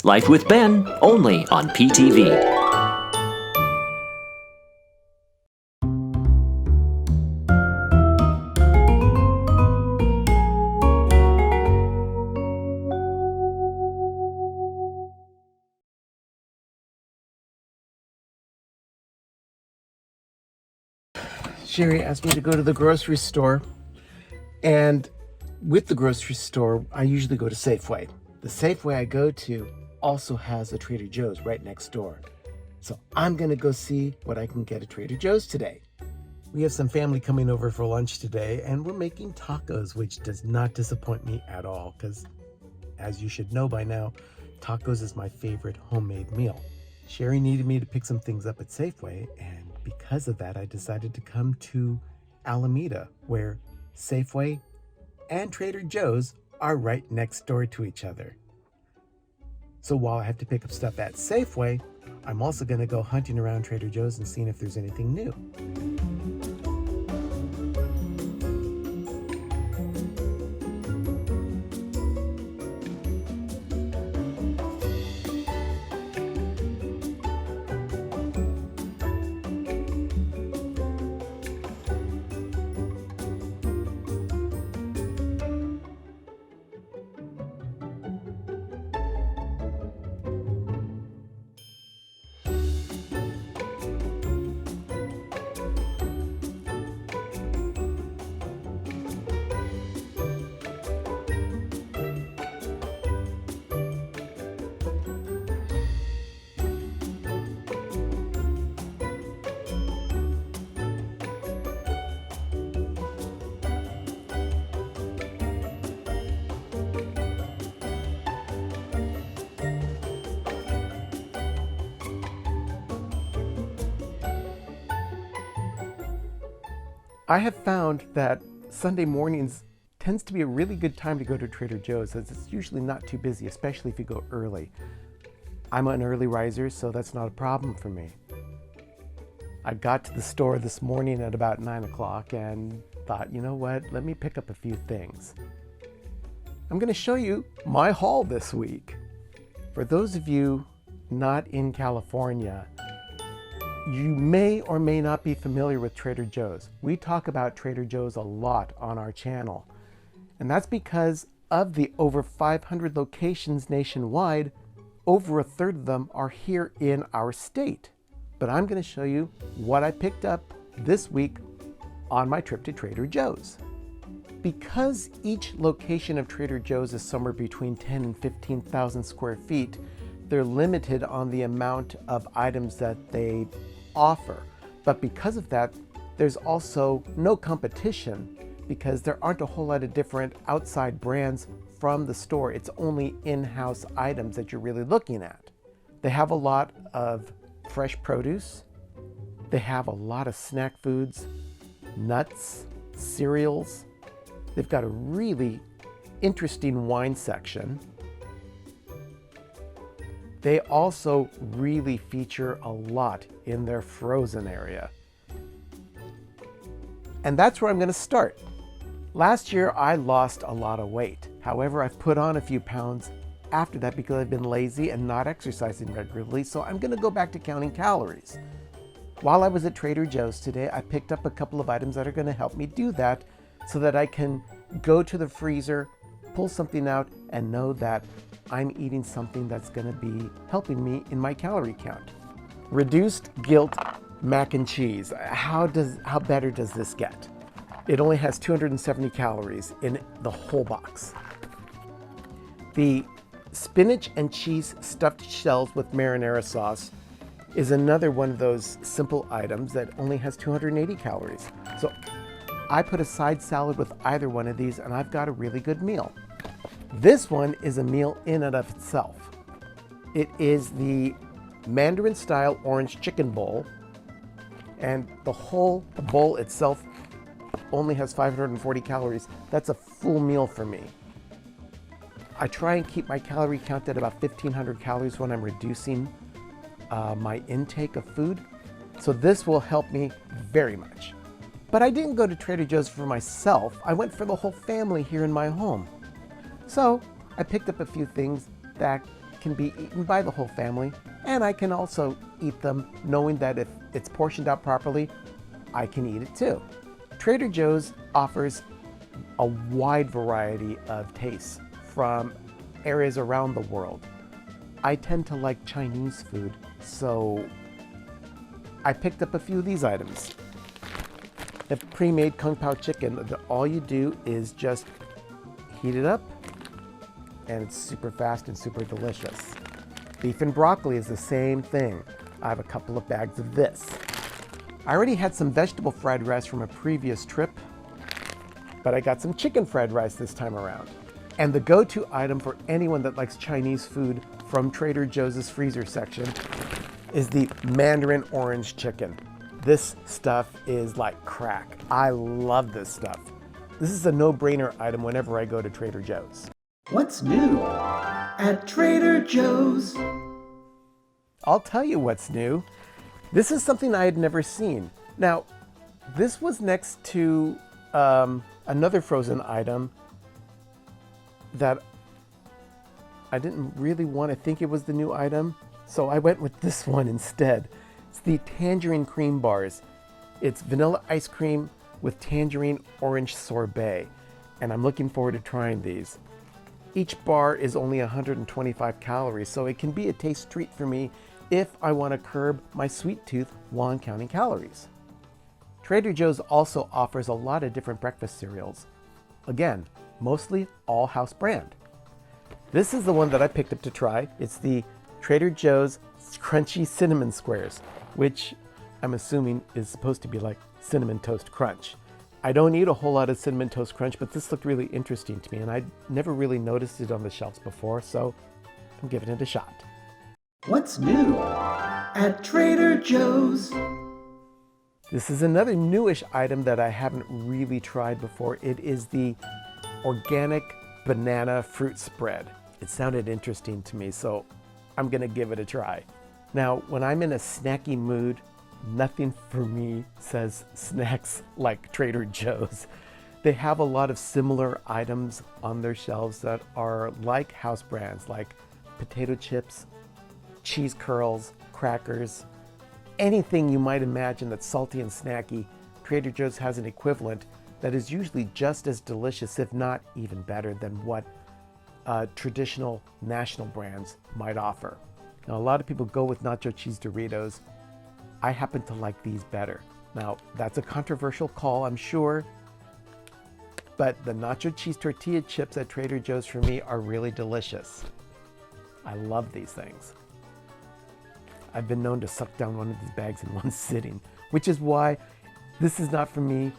Life with Ben, only on PTV. Sherry asked me to go to the grocery store, and with the grocery store, I usually go to Safeway. The Safeway I go to also has a Trader Joe's right next door. So I'm gonna go see what I can get at Trader Joe's today. We have some family coming over for lunch today, and we're making tacos, which does not disappoint me at all, because as you should know by now, tacos is my favorite homemade meal. Sherry needed me to pick some things up at Safeway, and because of that, I decided to come to Alameda, where Safeway and Trader Joe's are right next door to each other. So while I have to pick up stuff at Safeway, I'm also going to go hunting around Trader Joe's and seeing if there's anything new. I have found that Sunday mornings tends to be a really good time to go to Trader Joe's, as it's usually not too busy, especially if you go early. I'm an early riser, so that's not a problem for me. I got to the store this morning at about 9 o'clock and thought, you know what, let me pick up a few things. I'm going to show you my haul this week. For those of you not in California, you may or may not be familiar with Trader Joe's. We talk about Trader Joe's a lot on our channel. And that's because of the over 500 locations nationwide, over a third of them are here in our state. But I'm going to show you what I picked up this week on my trip to Trader Joe's. Because each location of Trader Joe's is somewhere between 10 and 15,000 square feet, they're limited on the amount of items that they offer. But because of that, there's also no competition because there aren't a whole lot of different outside brands from the store. It's only in-house items that you're really looking at. They have a lot of fresh produce. They have a lot of snack foods, nuts, cereals. They've got a really interesting wine section. They also really feature a lot in their frozen area. And that's where I'm going to start. Last year, I lost a lot of weight. However, I've put on a few pounds after that because I've been lazy and not exercising regularly, so I'm going to go back to counting calories. While I was at Trader Joe's today, I picked up a couple of items that are going to help me do that so that I can go to the freezer, pull something out, and know that I'm eating something that's going to be helping me in my calorie count. Reduced guilt mac and cheese. How better does this get? It only has 270 calories in the whole box. The spinach and cheese stuffed shells with marinara sauce is another one of those simple items that only has 280 calories. So I put a side salad with either one of these and I've got a really good meal. This one is a meal in and of itself. It is the Mandarin style orange chicken bowl, and the whole bowl itself only has 540 calories. That's a full meal for me. I try and keep my calorie count at about 1,500 calories when I'm reducing my intake of food. So this will help me very much. But I didn't go to Trader Joe's for myself. I went for the whole family here in my home. So I picked up a few things that can be eaten by the whole family, and I can also eat them knowing that if it's portioned out properly, I can eat it too. Trader Joe's offers a wide variety of tastes from areas around the world. I tend to like Chinese food, so I picked up a few of these items. The pre-made Kung Pao chicken, all you do is just heat it up, and it's super fast and super delicious. Beef and broccoli is the same thing. I have a couple of bags of this. I already had some vegetable fried rice from a previous trip, but I got some chicken fried rice this time around. And the go-to item for anyone that likes Chinese food from Trader Joe's freezer section is the Mandarin orange chicken. This stuff is like crack. I love this stuff. This is a no-brainer item whenever I go to Trader Joe's. What's new at Trader Joe's? I'll tell you what's new. This is something I had never seen. Now, this was next to another frozen item that I didn't really want to think it was the new item, so I went with this one instead. It's the tangerine cream bars. It's vanilla ice cream with tangerine orange sorbet, and I'm looking forward to trying these. Each bar is only 125 calories, so it can be a taste treat for me if I want to curb my sweet tooth while I'm counting calories. Trader Joe's also offers a lot of different breakfast cereals. Again, mostly all house brand. This is the one that I picked up to try. It's the Trader Joe's Crunchy Cinnamon Squares, which I'm assuming is supposed to be like Cinnamon Toast Crunch. I don't eat a whole lot of Cinnamon Toast Crunch, but this looked really interesting to me, and I'd never really noticed it on the shelves before, so I'm giving it a shot. What's new at Trader Joe's? This is another newish item that I haven't really tried before. It is the organic banana fruit spread. It sounded interesting to me, so I'm gonna give it a try. Now, when I'm in a snacky mood, nothing for me says snacks like Trader Joe's. They have a lot of similar items on their shelves that are like house brands, like potato chips, cheese curls, crackers, anything you might imagine that's salty and snacky. Trader Joe's has an equivalent that is usually just as delicious, if not even better, than what traditional national brands might offer. Now, a lot of people go with nacho cheese Doritos. I happen to like these better. Now, that's a controversial call, I'm sure, but the nacho cheese tortilla chips at Trader Joe's for me are really delicious. I love these things. I've been known to suck down one of these bags in one sitting, which is why this is not for me.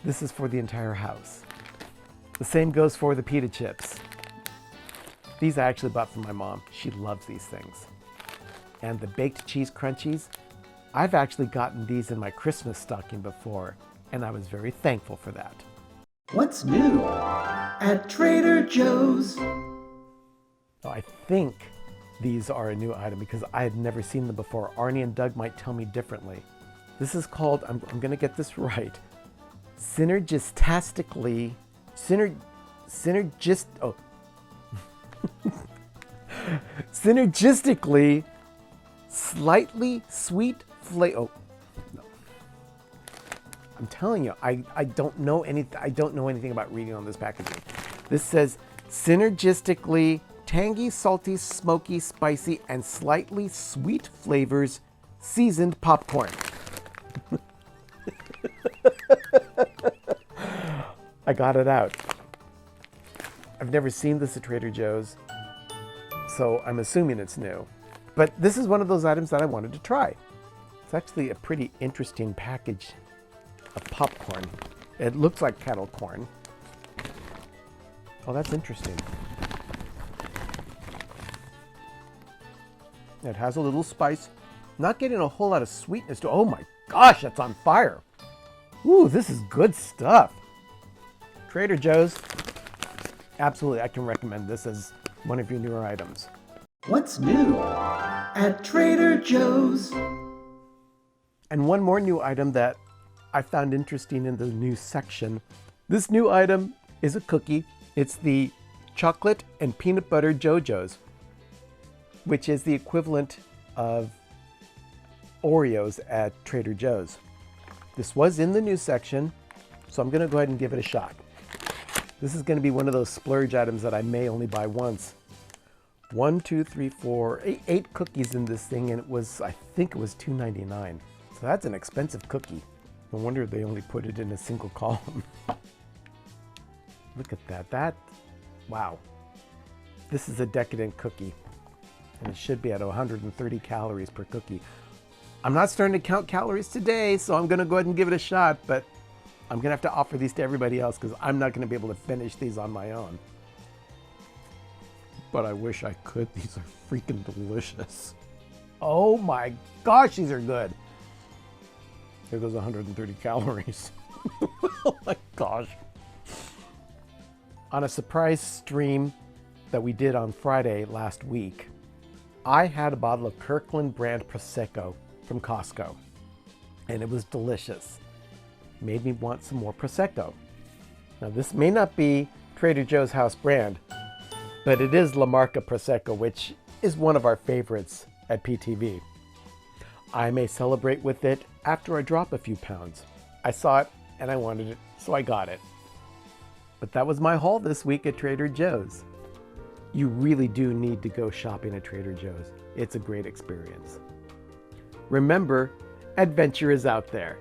This is for the entire house. The same goes for the pita chips. These I actually bought from my mom. She loves these things. And the baked cheese crunchies, I've actually gotten these in my Christmas stocking before, and I was very thankful for that. What's new at Trader Joe's? I think these are a new item because I had never seen them before. Arnie and Doug might tell me differently. This is called, I'm going to get this right, synergistically slightly sweet flavor. Oh, no. I'm telling you, I don't know anything about reading on this packaging. This says synergistically tangy, salty, smoky, spicy, and slightly sweet flavors, seasoned popcorn. I got it out. I've never seen this at Trader Joe's, so I'm assuming it's new. But this is one of those items that I wanted to try. It's actually a pretty interesting package of popcorn. It looks like kettle corn. Oh, that's interesting. It has a little spice. Not getting a whole lot of sweetness to. Oh my gosh, that's on fire. Ooh, this is good stuff. Trader Joe's, absolutely, I can recommend this as one of your newer items. What's new at Trader Joe's? And one more new item that I found interesting in the new section. This new item is a cookie. It's the chocolate and peanut butter JoJo's. which is the equivalent of Oreos at Trader Joe's. This was in the news section, so I'm going to go ahead and give it a shot. This is going to be one of those splurge items that I may only buy once. 1, 2, 3, 4, 8 cookies in this thing, and I think it was $2.99. So that's an expensive cookie. No wonder they only put it in a single column. Look at that. Wow. This is a decadent cookie, and it should be at 130 calories per cookie. I'm not starting to count calories today, so I'm going to go ahead and give it a shot, but I'm going to have to offer these to everybody else because I'm not going to be able to finish these on my own. But I wish I could. These are freaking delicious. Oh my gosh, these are good. There goes 130 calories. Oh my gosh. On a surprise stream that we did on Friday last week, I had a bottle of Kirkland brand Prosecco from Costco, and it was delicious. Made me want some more Prosecco. Now this may not be Trader Joe's house brand, but it is La Marca Prosecco, which is one of our favorites at PTV. I may celebrate with it after I drop a few pounds. I saw it and I wanted it, so I got it. But that was my haul this week at Trader Joe's. You really do need to go shopping at Trader Joe's. It's a great experience. Remember, adventure is out there.